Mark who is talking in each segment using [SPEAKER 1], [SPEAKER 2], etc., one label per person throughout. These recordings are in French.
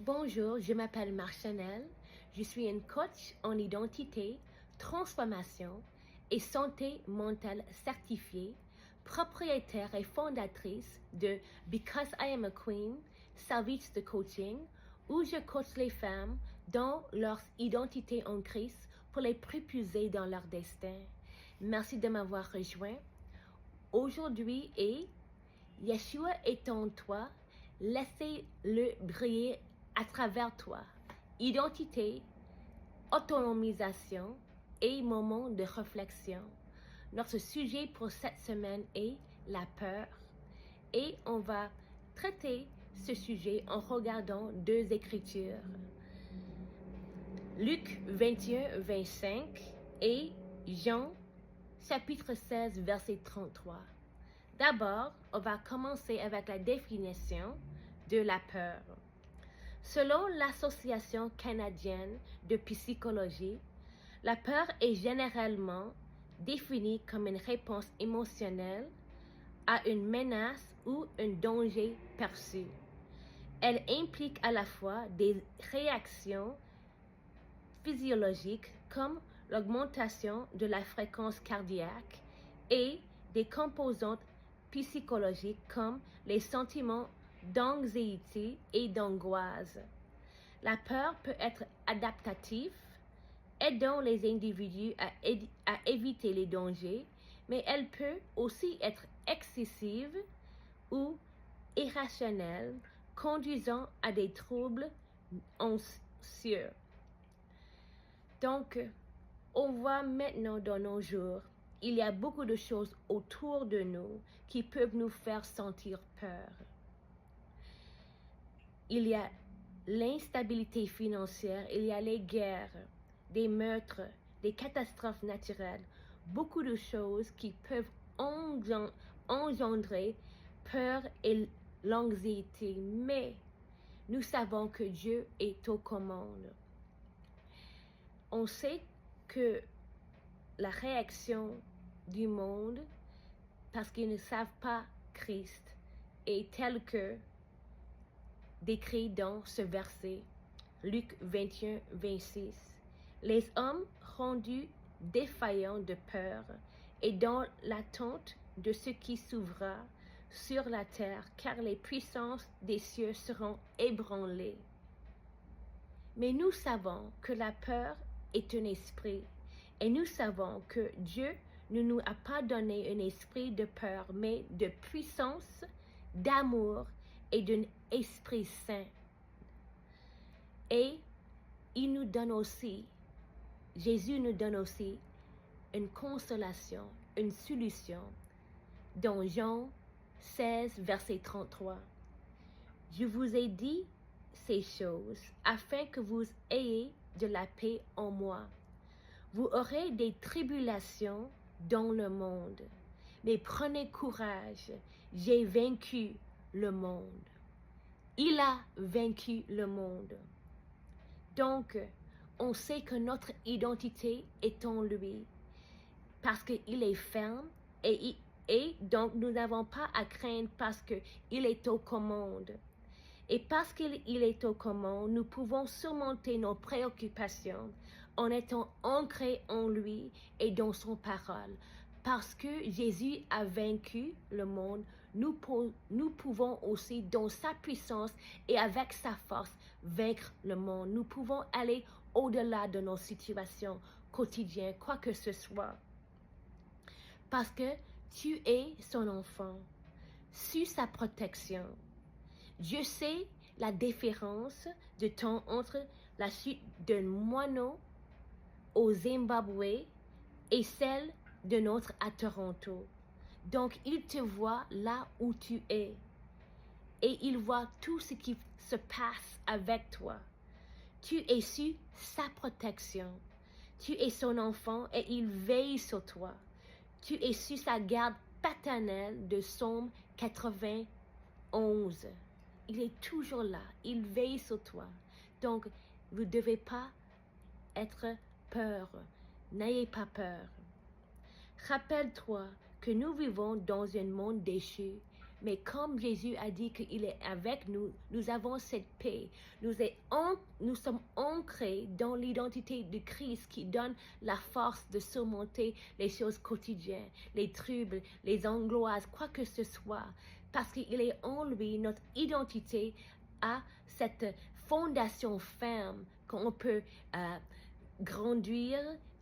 [SPEAKER 1] Bonjour, je m'appelle Marchanel. Je suis une coach en identité, transformation et santé mentale certifiée, propriétaire et fondatrice de Because I Am a Queen, service de coaching, où je coach les femmes dans leur identité en Christ pour les propulser dans leur destin. Merci de m'avoir rejoint. Aujourd'hui Yeshua est en toi, laissez-le briller à travers toi. Identité, autonomisation et moment de réflexion. Notre sujet pour cette semaine est la peur et on va traiter ce sujet en regardant deux écritures. Luc 21-25 et Jean chapitre 16 verset 33. D'abord, on va commencer avec la définition de la peur. Selon l'Association canadienne de psychologie, la peur est généralement définie comme une réponse émotionnelle à une menace ou un danger perçu. Elle implique à la fois des réactions physiologiques comme l'augmentation de la fréquence cardiaque et des composantes psychologiques comme les sentiments d'anxiété et d'angoisse. La peur peut être adaptative, aidant les individus à éviter les dangers, mais elle peut aussi être excessive ou irrationnelle, conduisant à des troubles anxieux. Donc, on voit maintenant dans nos jours, il y a beaucoup de choses autour de nous qui peuvent nous faire sentir peur. Il y a l'instabilité financière, il y a les guerres, des meurtres, des catastrophes naturelles, beaucoup de choses qui peuvent engendrer peur et l'anxiété, mais nous savons que Dieu est aux commandes. On sait que la réaction du monde, parce qu'ils ne savent pas Christ, est telle que décrit dans ce verset, Luc 21-26. Les hommes rendus défaillants de peur et dans l'attente de ce qui s'ouvrira sur la terre, car les puissances des cieux seront ébranlées. Mais nous savons que la peur est un esprit, et nous savons que Dieu ne nous a pas donné un esprit de peur, mais de puissance, d'amour et d'un esprit saint. Et il nous donne aussi, Jésus nous donne aussi une consolation, une solution dans Jean 16, verset 33. Je vous ai dit ces choses afin que vous ayez de la paix en moi. Vous aurez des tribulations dans le monde, mais prenez courage, j'ai vaincu le monde. Il a vaincu le monde. Donc, on sait que notre identité est en lui, parce qu'il est ferme et donc nous n'avons pas à craindre parce qu'il est aux commandes. Et parce qu'il est aux commandes, nous pouvons surmonter nos préoccupations en étant ancrés en lui et dans son parole. Parce que Jésus a vaincu le monde, nous pouvons aussi, dans sa puissance et avec sa force, vaincre le monde. Nous pouvons aller au-delà de nos situations quotidiennes, quoi que ce soit. Parce que tu es son enfant, sous sa protection. Dieu sait la différence de temps entre la chute d'un moineau au Zimbabwe et celle d'un autre à Toronto. Donc, il te voit là où tu es. Et il voit tout ce qui se passe avec toi. Tu es sous sa protection. Tu es son enfant et il veille sur toi. Tu es sous sa garde paternelle de Psaume 91. Il est toujours là. Il veille sur toi. Donc, vous ne devez pas être peur. N'ayez pas peur. Rappelle-toi que nous vivons dans un monde déchu, Mais comme Jésus a dit qu'il est avec nous, nous avons cette paix. Nous sommes ancrés dans l'identité de Christ qui donne la force de surmonter les choses quotidiennes, les troubles, les angoisses, quoi que ce soit. Parce qu'il est en lui, notre identité a cette fondation ferme qu'on peut grandir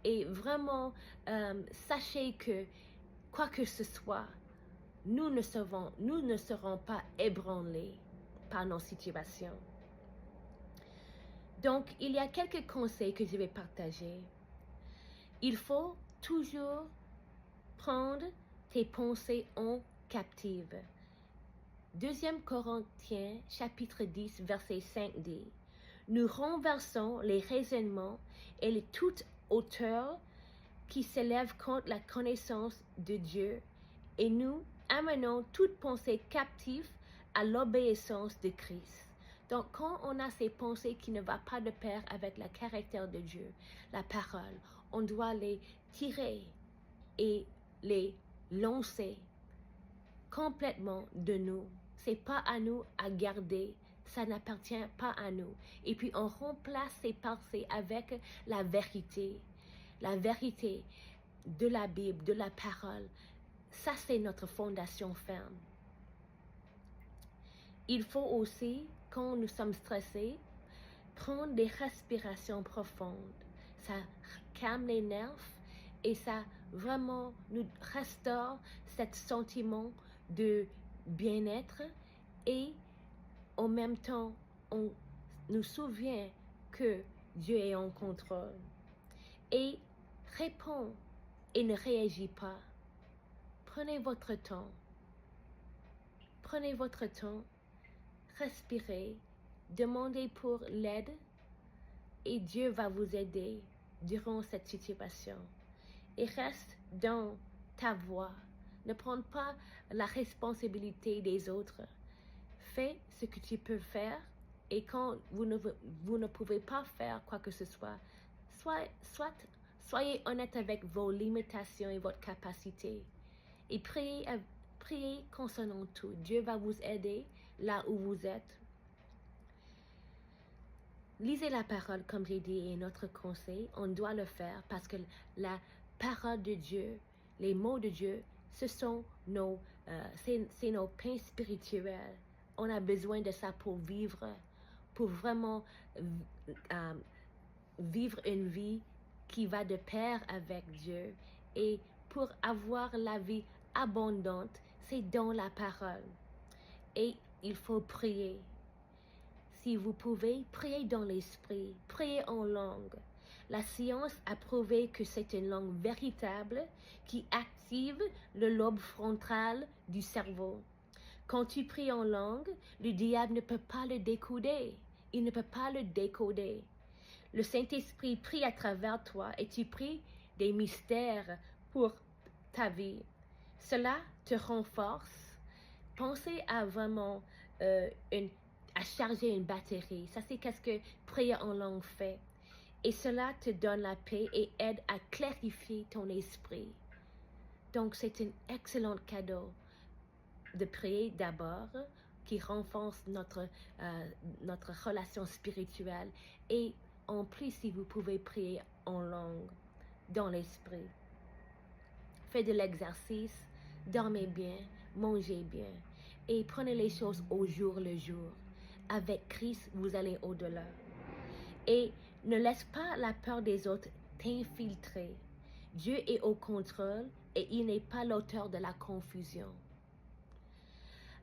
[SPEAKER 1] et vraiment sachez que quoi que ce soit, nous ne serons pas ébranlés par nos situations. Donc, il y a quelques conseils que je vais partager. Il faut toujours prendre tes pensées en captive. 2 Corinthiens, chapitre 10, verset 5 dit, « Nous renversons les raisonnements et toute hauteur qui s'élève contre la connaissance de Dieu et nous amenons toute pensée captive à l'obéissance de Christ. » Donc, quand on a ces pensées qui ne vont pas de pair avec le caractère de Dieu, la parole, on doit les tirer et les lancer complètement de nous. C'est pas à nous à garder, ça n'appartient pas à nous. Et puis, on remplace ces pensées avec la vérité de la Bible, de la parole. Ça, c'est notre fondation ferme. Il faut aussi, quand nous sommes stressés, prendre des respirations profondes. Ça calme les nerfs et ça vraiment nous restaure ce sentiment de bien-être et en même temps, on nous souvient que Dieu est en contrôle. Et réponds et ne réagis pas. Prenez votre temps. Prenez votre temps. Respirez. Demandez pour l'aide. Et Dieu va vous aider durant cette situation. Et reste dans ta voie. Ne prends pas la responsabilité des autres. Fais ce que tu peux faire. Et quand vous ne pouvez pas faire quoi que ce soit, soyez honnête avec vos limitations et votre capacité. Et priez concernant tout. Dieu va vous aider là où vous êtes. Lisez la parole, comme j'ai dit, et notre conseil, on doit le faire parce que la parole de Dieu, les mots de Dieu, ce sont nos pains spirituels. On a besoin de ça pour vivre, pour vraiment vivre une vie qui va de pair avec Dieu. Et pour avoir la vie abondante, c'est dans la parole. Et il faut prier. Si vous pouvez, priez dans l'esprit, priez en langue. La science a prouvé que c'est une langue véritable qui active le lobe frontal du cerveau. Quand tu pries en langue, le diable ne peut pas le décoder. Il ne peut pas le décoder. Le Saint-Esprit prie à travers toi et tu pries des mystères pour ta vie. Cela te renforce. Pensez à vraiment à charger une batterie. Ça, c'est qu'est-ce que prier en langue fait. Et cela te donne la paix et aide à clarifier ton esprit. Donc, c'est un excellent cadeau de prier d'abord, qui renforce notre relation spirituelle. Et en plus, si vous pouvez prier en langue, dans l'esprit. Faites de l'exercice, dormez bien, mangez bien. Et prenez les choses au jour le jour. Avec Christ, vous allez au-delà. Et ne laisse pas la peur des autres t'infiltrer. Dieu est au contrôle et il n'est pas l'auteur de la confusion.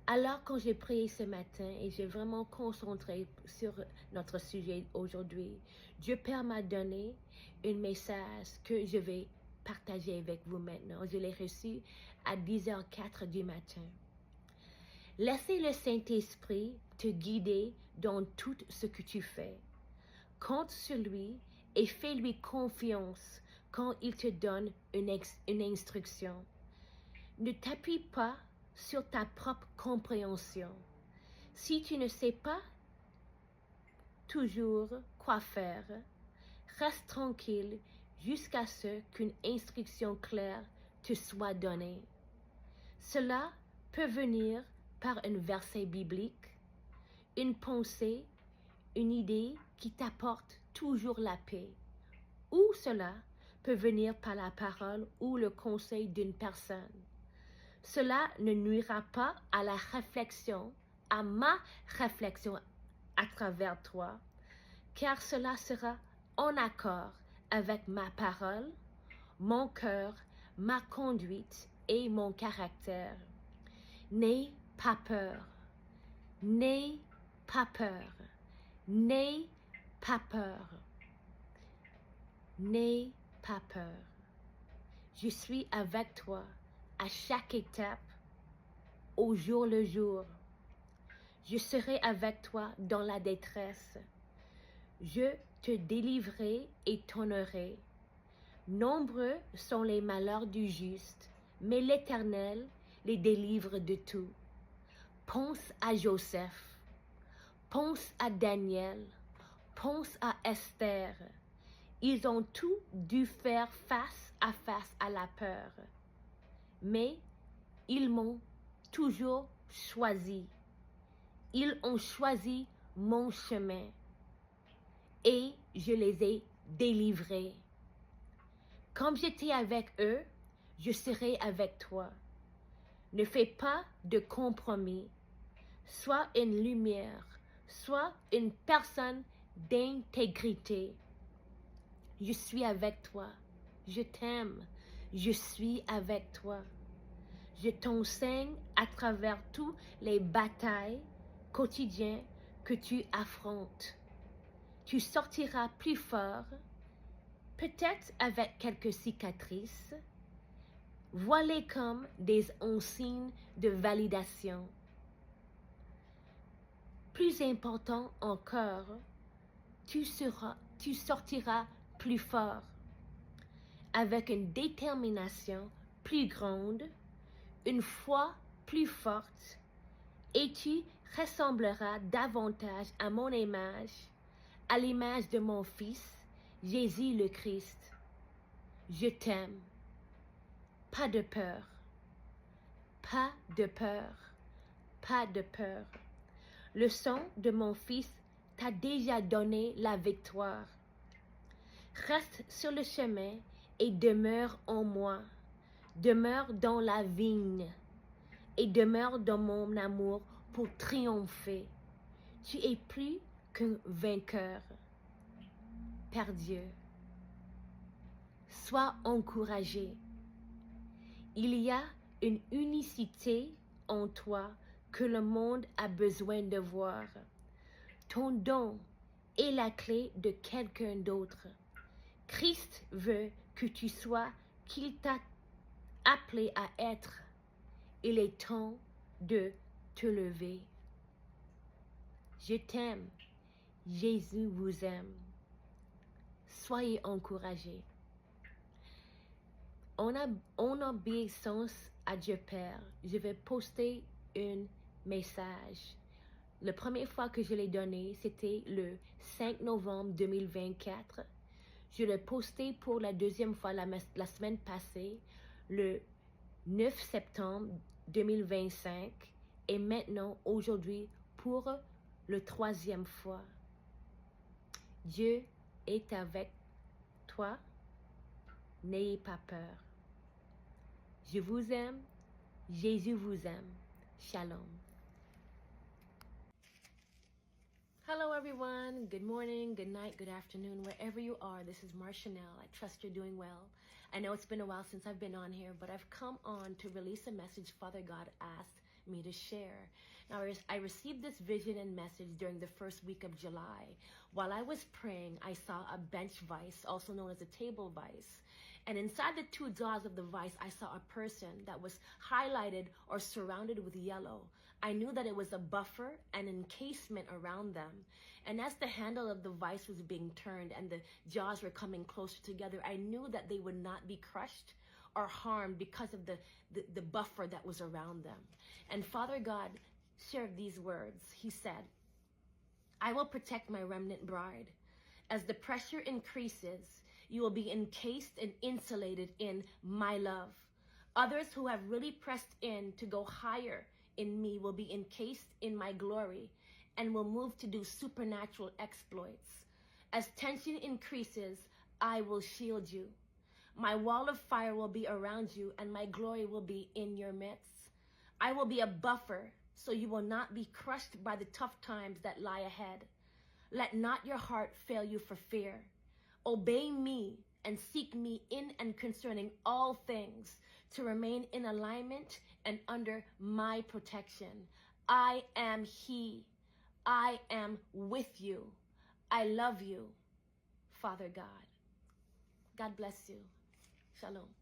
[SPEAKER 1] Alors, quand j'ai prié ce matin et j'ai vraiment concentré sur notre sujet aujourd'hui, Dieu Père m'a donné un message que je vais partager avec vous maintenant. Je l'ai reçu à 10h04 du matin. Laissez le Saint-Esprit te guider dans tout ce que tu fais. Compte sur lui et fais-lui confiance quand il te donne une instruction. Ne t'appuie pas sur ta propre compréhension. Si tu ne sais pas toujours quoi faire, reste tranquille jusqu'à ce qu'une instruction claire te soit donnée. Cela peut venir par un verset biblique, une pensée, une idée qui t'apporte toujours la paix. Ou cela peut venir par la parole ou le conseil d'une personne. Cela ne nuira pas à la réflexion, à ma réflexion à travers toi, car cela sera en accord avec ma parole, mon cœur, ma conduite et mon caractère. N'aie pas peur. N'aie pas peur. N'aie pas peur. N'aie pas peur. Je suis avec toi à chaque étape, au jour le jour. Je serai avec toi dans la détresse. Je te délivrerai et t'honorerai. Nombreux sont les malheurs du juste, mais l'Éternel les délivre de tout. Pense à Joseph, pense à Daniel, pense à Esther. Ils ont tous dû faire face à la peur, mais ils m'ont toujours choisi. Ils ont choisi mon chemin et je les ai délivrés. Comme j'étais avec eux, je serai avec toi. Ne fais pas de compromis. Sois une lumière, sois une personne d'intégrité. Je suis avec toi. Je t'aime. Je suis avec toi. Je t'enseigne à travers toutes les batailles quotidiennes que tu affrontes. Tu sortiras plus fort, peut-être avec quelques cicatrices. Vois-les comme des insignes de validation. Plus important encore, tu sortiras plus fort, avec une détermination plus grande, une foi plus forte, et tu ressembleras davantage à mon image, à l'image de mon Fils, Jésus le Christ. Je t'aime. Pas de peur. Pas de peur. Pas de peur. Le sang de mon Fils t'a déjà donné la victoire. Reste sur le chemin et demeure en moi. Demeure dans la vigne et demeure dans mon amour pour triompher. Tu es plus qu'un vainqueur. Père Dieu, sois encouragé. Il y a une unicité en toi que le monde a besoin de voir. Ton don est la clé de quelqu'un d'autre. Christ veut que tu sois qu'il t'a appelé à être. Il est temps de te lever. Je t'aime. Jésus vous aime. Soyez encouragés. En obéissance à Dieu Père, je vais poster un message. La première fois que je l'ai donné, c'était le 5 novembre 2024. Je l'ai posté pour la deuxième fois la semaine passée, le 9 septembre 2025. Et maintenant, aujourd'hui, pour la troisième fois. Dieu est avec toi. N'ayez pas peur. Je vous aime. Jésus vous aime. Shalom. Hello everyone. Good morning, good night, good afternoon, wherever you are. This is Marchanel. I trust you're doing well. I know it's been a while since I've been on here, but I've come on to release a message Father God asked me to share. Now, I received this vision and message during the first week of July. While I was praying, I saw a bench vise, also known as a table vise. And inside the two jaws of the vise, I saw a person that was highlighted or surrounded with yellow. I knew that it was a buffer and encasement around them. And as the handle of the vise was being turned and the jaws were coming closer together, I knew that they would not be crushed or harmed because of the buffer that was around them. And Father God shared these words. He said, I will protect my remnant bride. As the pressure increases, you will be encased and insulated in my love. Others who have really pressed in to go higher in me will be encased in my glory and will move to do supernatural exploits. As tension increases, I will shield you. My wall of fire will be around you, and my glory will be in your midst. I will be a buffer, so you will not be crushed by the tough times that lie ahead. Let not your heart fail you for fear. Obey me and seek me in and concerning all things, to remain in alignment and under my protection. I am He. I am with you. I love you, Father God. God bless you. Shalom.